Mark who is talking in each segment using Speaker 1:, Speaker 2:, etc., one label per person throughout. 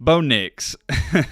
Speaker 1: Bo Nix.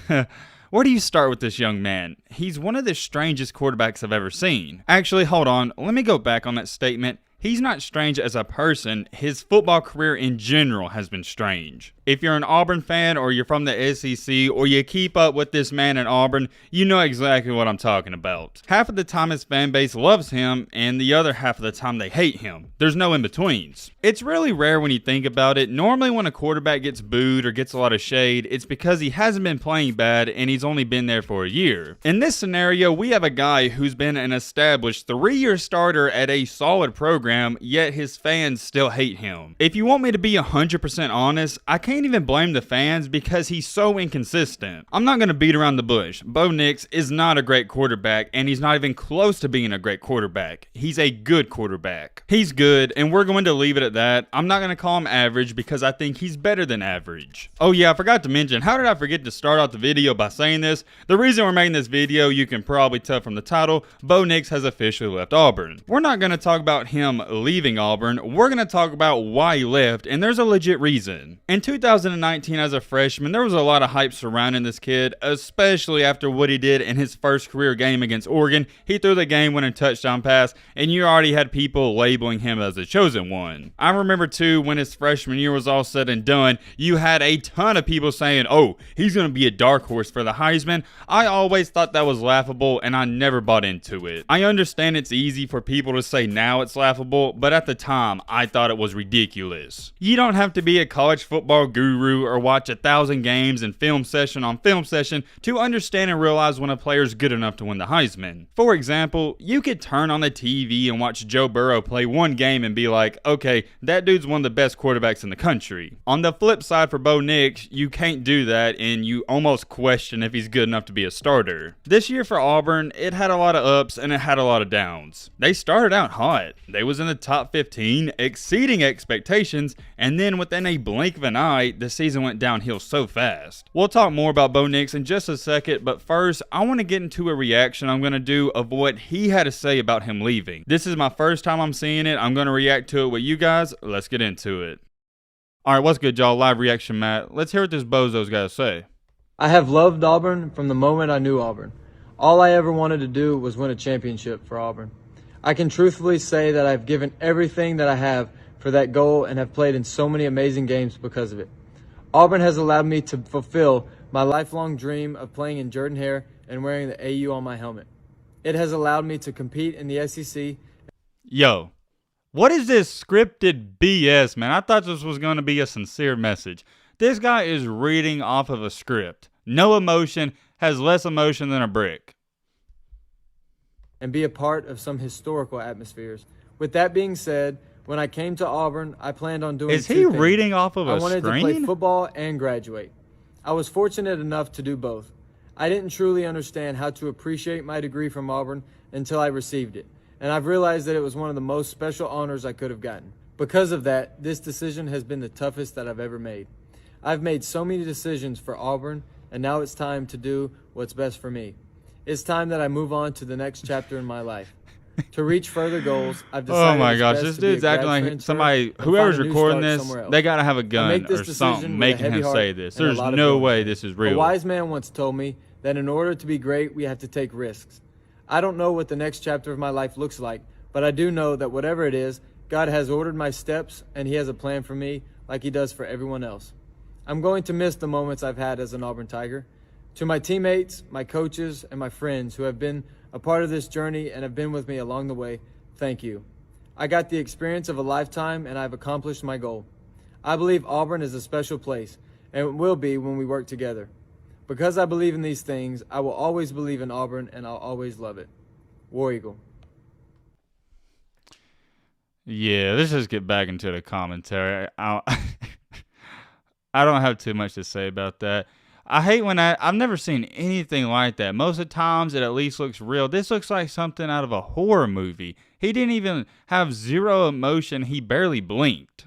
Speaker 1: Where do you start with this young man? He's one of the strangest quarterbacks I've ever seen. Actually, hold on. Let me go back on that statement. He's not strange as a person. His football career in general has been strange. If you're an Auburn fan or you're from the SEC or you keep up with this man in Auburn, you know exactly what I'm talking about. Half of the time his fan base loves him and the other half of the time they hate him. There's no in-betweens. It's really rare when you think about it. Normally when a quarterback gets booed or gets a lot of shade, it's because he hasn't been playing bad and he's only been there for a year. In this scenario, we have a guy who's been an established 3-year starter at a solid program, yet his fans still hate him. If you want me to be 100% honest, I can't even blame the fans because he's so inconsistent. I'm not going to beat around the bush. Bo Nix is not a great quarterback, and he's not even close to being a great quarterback. He's a good quarterback. He's good, and we're going to leave it at that. I'm not going to call him average because I think he's better than average. Oh yeah, I forgot to mention, how did I forget to start out the video by saying this? The reason we're making this video, you can probably tell from the title, Bo Nix has officially left Auburn. We're not going to talk about him leaving Auburn. We're going to talk about why he left, and there's a legit reason. In 2019 as a freshman, there was a lot of hype surrounding this kid, especially after what he did in his first career game against Oregon. He threw the game-winning touchdown pass, and you already had people labeling him as the chosen one. I remember too, when his freshman year was all said and done, you had a ton of people saying, oh, he's going to be a dark horse for the Heisman. I always thought that was laughable, and I never bought into it. I understand it's easy for people to say now it's laughable, but at the time, I thought it was ridiculous. You don't have to be a college football guru or watch 1,000 games and film session on film session to understand and realize when a player's good enough to win the Heisman. For example, you could turn on the TV and watch Joe Burrow play one game and be like, okay, that dude's one of the best quarterbacks in the country. On the flip side for Bo Nix, you can't do that and you almost question if he's good enough to be a starter. This year for Auburn, it had a lot of ups and it had a lot of downs. They started out hot. They was in the top 15, exceeding expectations, and then within a blink of an eye, the season went downhill so fast. We'll talk more about Bo Nix in just a second, but first, I want to get into a reaction I'm going to do of what he had to say about him leaving. This is my first time I'm seeing it. I'm going to react to it with you guys. Let's get into it. Alright, what's good, y'all? Live reaction, Matt. Let's hear what this bozo's got to say.
Speaker 2: I have loved Auburn from the moment I knew Auburn. All I ever wanted to do was win a championship for Auburn. I can truthfully say that I've given everything that I have for that goal and have played in so many amazing games because of it. Auburn has allowed me to fulfill my lifelong dream of playing in Jordan-Hare and wearing the AU on my helmet. It has allowed me to compete in the SEC.
Speaker 1: Yo, what is this scripted BS, man? I thought this was going to be a sincere message. This guy is reading off of a script. No emotion, has less emotion than a brick.
Speaker 2: And be a part of some historical atmospheres. With that being said, when I came to Auburn, I planned on doing
Speaker 1: Is he
Speaker 2: two things.
Speaker 1: reading off of a
Speaker 2: I wanted
Speaker 1: screen?
Speaker 2: to play football and graduate. I was fortunate enough to do both. I didn't truly understand how to appreciate my degree from Auburn until I received it, and I've realized that it was one of the most special honors I could have gotten. Because of that, this decision has been the toughest that I've ever made. I've made so many decisions for Auburn, and now it's time to do what's best for me. It's time that I move on to the next chapter in my life. To reach further goals, I've decided
Speaker 1: oh my
Speaker 2: it's
Speaker 1: gosh,
Speaker 2: best
Speaker 1: this
Speaker 2: to be a
Speaker 1: dude's acting
Speaker 2: grad
Speaker 1: like
Speaker 2: transfer
Speaker 1: somebody,
Speaker 2: and
Speaker 1: whoever's
Speaker 2: find a new
Speaker 1: recording
Speaker 2: start
Speaker 1: this,
Speaker 2: somewhere else.
Speaker 1: they gotta have a
Speaker 2: I
Speaker 1: gun
Speaker 2: make this
Speaker 1: or
Speaker 2: decision
Speaker 1: something
Speaker 2: with a
Speaker 1: making
Speaker 2: heavy
Speaker 1: him
Speaker 2: heart
Speaker 1: say this.
Speaker 2: and a
Speaker 1: There's
Speaker 2: lot of
Speaker 1: no
Speaker 2: feelings.
Speaker 1: way this is
Speaker 2: A
Speaker 1: real.
Speaker 2: wise man once told me that in order to be great, we have to take risks. I don't know what the next chapter of my life looks like, but I do know that whatever it is, God has ordered my steps and He has a plan for me like He does for everyone else. I'm going to miss the moments I've had as an Auburn Tiger. To my teammates, my coaches, and my friends who have been a part of this journey and have been with me along the way, thank you. I got the experience of a lifetime and I've accomplished my goal. I believe Auburn is a special place and it will be when we work together. Because I believe in these things, I will always believe in Auburn and I'll always love it. War Eagle.
Speaker 1: Yeah, let's just get back into the commentary. I don't have too much to say about that. I hate when I've never seen anything like that. Most of the times it at least looks real. This looks like something out of a horror movie. He didn't even have zero emotion. He barely blinked.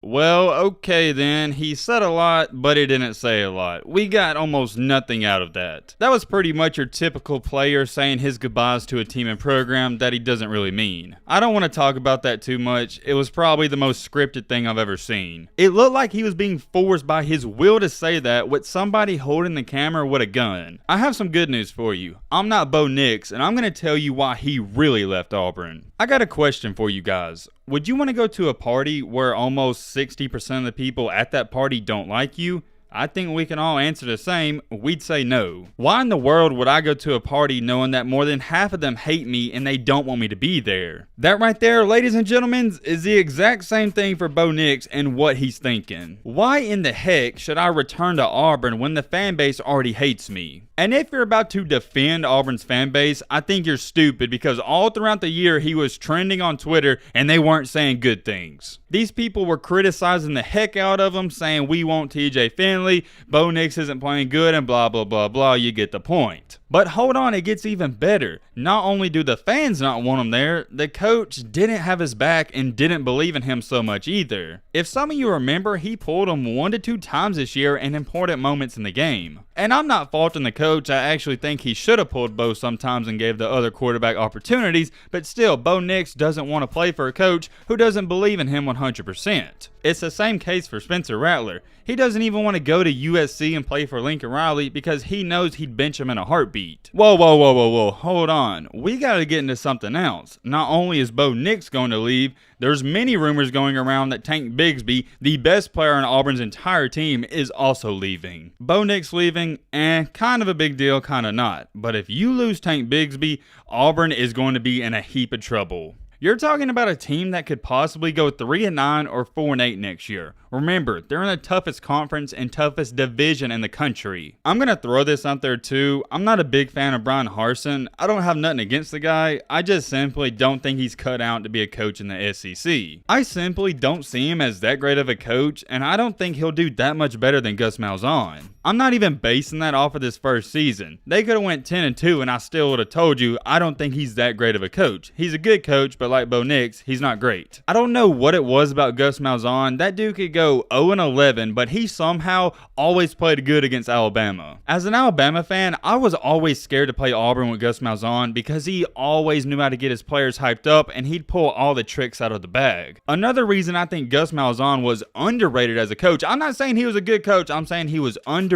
Speaker 1: Well, okay then, he said a lot, but he didn't say a lot. We got almost nothing out of that. That was pretty much your typical player saying his goodbyes to a team and program that he doesn't really mean. I don't want to talk about that too much. It was probably the most scripted thing I've ever seen. It looked like he was being forced by his will to say that with somebody holding the camera with a gun. I have some good news for you. I'm not Bo Nix, and I'm going to tell you why he really left Auburn. I got a question for you guys. Would you want to go to a party where almost 60% of the people at that party don't like you? I think we can all answer the same. We'd say no. Why in the world would I go to a party knowing that more than half of them hate me and they don't want me to be there? That right there, ladies and gentlemen, is the exact same thing for Bo Nix and what he's thinking. Why in the heck should I return to Auburn when the fan base already hates me? And if you're about to defend Auburn's fan base, I think you're stupid because all throughout the year he was trending on Twitter and they weren't saying good things. These people were criticizing the heck out of him, saying we want TJ Finley, Bo Nix isn't playing good, and blah blah blah blah, you get the point. But hold on, it gets even better. Not only do the fans not want him there, the coach didn't have his back and didn't believe in him so much either. If some of you remember, he pulled him 1 to 2 times this year in important moments in the game. And I'm not faulting the coach, I actually think he should have pulled Bo sometimes and gave the other quarterback opportunities, but still, Bo Nix doesn't want to play for a coach who doesn't believe in him 100%. It's the same case for Spencer Rattler. He doesn't even want to go to USC and play for Lincoln Riley because he knows he'd bench him in a heartbeat. Whoa, hold on. We gotta get into something else. Not only is Bo Nix going to leave, there's many rumors going around that Tank Bigsby, the best player on Auburn's entire team, is also leaving. Bo Nix leaving, kind of a big deal, kind of not. But if you lose Tank Bigsby, Auburn is going to be in a heap of trouble. You're talking about a team that could possibly go 3-9 or 4-8 next year. Remember, they're in the toughest conference and toughest division in the country. I'm going to throw this out there too. I'm not a big fan of Brian Harsin. I don't have nothing against the guy. I just simply don't think he's cut out to be a coach in the SEC. I simply don't see him as that great of a coach, and I don't think he'll do that much better than Gus Malzahn. I'm not even basing that off of this first season. They could have went 10-2 and I still would have told you I don't think he's that great of a coach. He's a good coach, but like Bo Nix, he's not great. I don't know what it was about Gus Malzahn. That dude could go 0-11, but he somehow always played good against Alabama. As an Alabama fan, I was always scared to play Auburn with Gus Malzahn because he always knew how to get his players hyped up and he'd pull all the tricks out of the bag. Another reason I think Gus Malzahn was underrated as a coach, I'm not saying he was a good coach, I'm saying he was underrated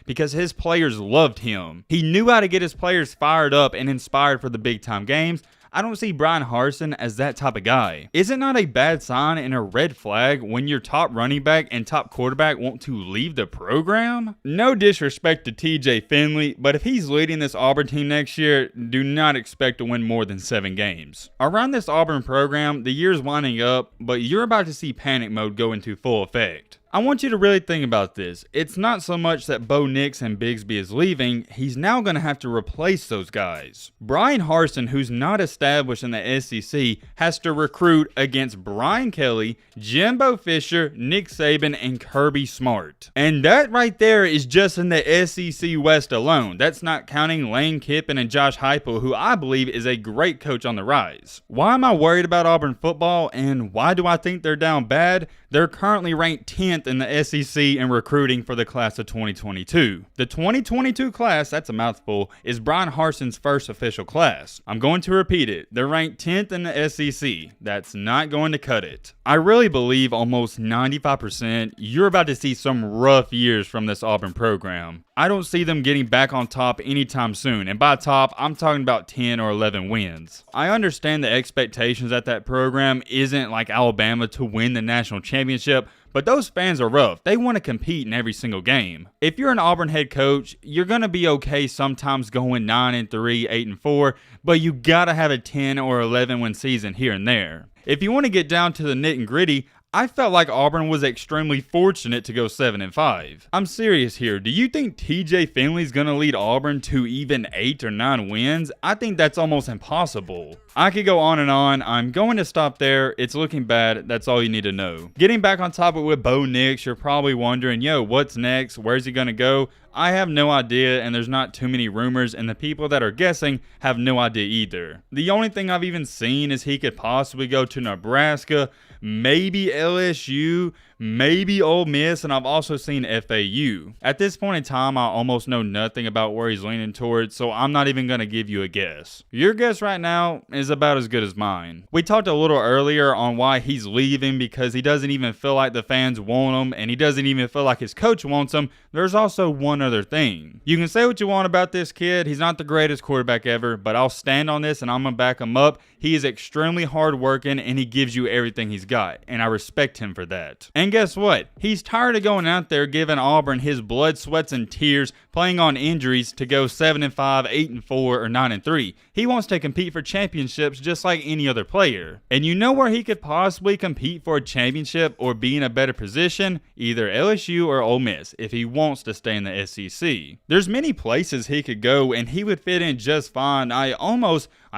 Speaker 1: because his players loved him. He knew how to get his players fired up and inspired for the big time games. I don't see Brian Harsin as that type of guy. Is it not a bad sign and a red flag when your top running back and top quarterback want to leave the program? No disrespect to TJ Finley, but if he's leading this Auburn team next year, do not expect to win more than 7 games. Around this Auburn program, the year's winding up, but you're about to see panic mode go into full effect. I want you to really think about this. It's not so much that Bo Nix and Bigsby is leaving, he's now going to have to replace those guys. Brian Harsin, who's not established in the SEC, has to recruit against Brian Kelly, Jimbo Fisher, Nick Saban, and Kirby Smart. And that right there is just in the SEC West alone. That's not counting Lane Kiffin and Josh Heupel, who I believe is a great coach on the rise. Why am I worried about Auburn football, and why do I think they're down bad? They're currently ranked 10th in the SEC in recruiting for the class of 2022. The 2022 class, that's a mouthful, is Brian Harsin's first official class. I'm going to repeat it. They're ranked 10th in the SEC. That's not going to cut it. I really believe almost 95% you're about to see some rough years from this Auburn program. I don't see them getting back on top anytime soon, and by top, I'm talking about 10 or 11 wins. I understand the expectations at that program isn't like Alabama to win the national championship, but those fans are rough. They want to compete in every single game. If you're an Auburn head coach, you're going to be okay sometimes going 9-3, 8-4, but you got to have a 10 or 11 win season here and there. If you want to get down to the nit and gritty, I felt like Auburn was extremely fortunate to go 7-5. I'm serious here. Do you think TJ Finley's going to lead Auburn to even 8 or 9 wins? I think that's almost impossible. I could go on and on. I'm going to stop there. It's looking bad. That's all you need to know. Getting back on topic with Bo Nix, you're probably wondering, yo, what's next? Where's he going to go? I have no idea, and there's not too many rumors, and the people that are guessing have no idea either. The only thing I've even seen is he could possibly go to Nebraska, maybe LSU, maybe Ole Miss, and I've also seen FAU. At this point in time, I almost know nothing about where he's leaning towards, so I'm not even going to give you a guess. Your guess right now is about as good as mine. We talked a little earlier on why he's leaving, because he doesn't even feel like the fans want him, and he doesn't even feel like his coach wants him. There's also one other thing. You can say what you want about this kid. He's not the greatest quarterback ever, but I'll stand on this and I'm going to back him up. He is extremely hardworking, and he gives you everything he's got, and I respect him for that. And guess what? He's tired of going out there giving Auburn his blood, sweats, and tears, playing on injuries to go 7-5, 8-4, or 9-3. He wants to compete for championships just like any other player. And you know where he could possibly compete for a championship or be in a better position? Either LSU or Ole Miss, if he wants to stay in the SEC. There's many places he could go, and he would fit in just fine. I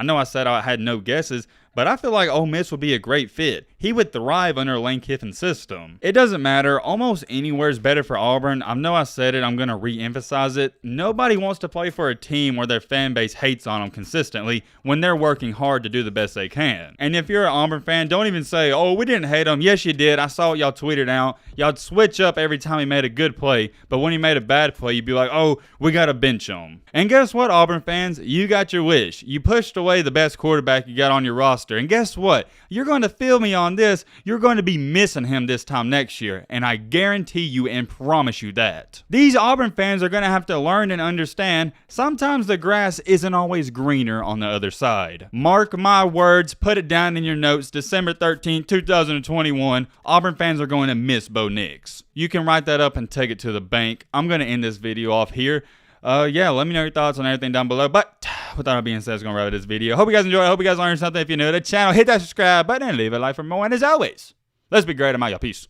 Speaker 1: know I said I had no guesses, but I feel like Ole Miss would be a great fit. He would thrive under Lane Kiffin's system. It doesn't matter. Almost anywhere is better for Auburn. I know I said it. I'm going to re-emphasize it. Nobody wants to play for a team where their fan base hates on them consistently when they're working hard to do the best they can. And if you're an Auburn fan, don't even say, oh, we didn't hate him. Yes, you did. I saw what y'all tweeted out. Y'all switch up every time he made a good play, but when he made a bad play, you'd be like, oh, we got to bench him. And guess what, Auburn fans? You got your wish. You pushed away the best quarterback you got on your roster. And guess what? You're going to feel me on this. You're going to be missing him this time next year. And I guarantee you and promise you that. These Auburn fans are going to have to learn and understand sometimes the grass isn't always greener on the other side. Mark my words. Put it down in your notes. December 13th, 2021. Auburn fans are going to miss Bo Nix. You can write that up and take it to the bank. I'm going to end this video off here. Yeah, let me know your thoughts on everything down below. But with that being said, it's going to wrap up this video. Hope you guys enjoyed. Hope you guys learned something. If you're new to the channel, hit that subscribe button and leave a like for more. And as always, let's be great. I'm out, y'all. Peace.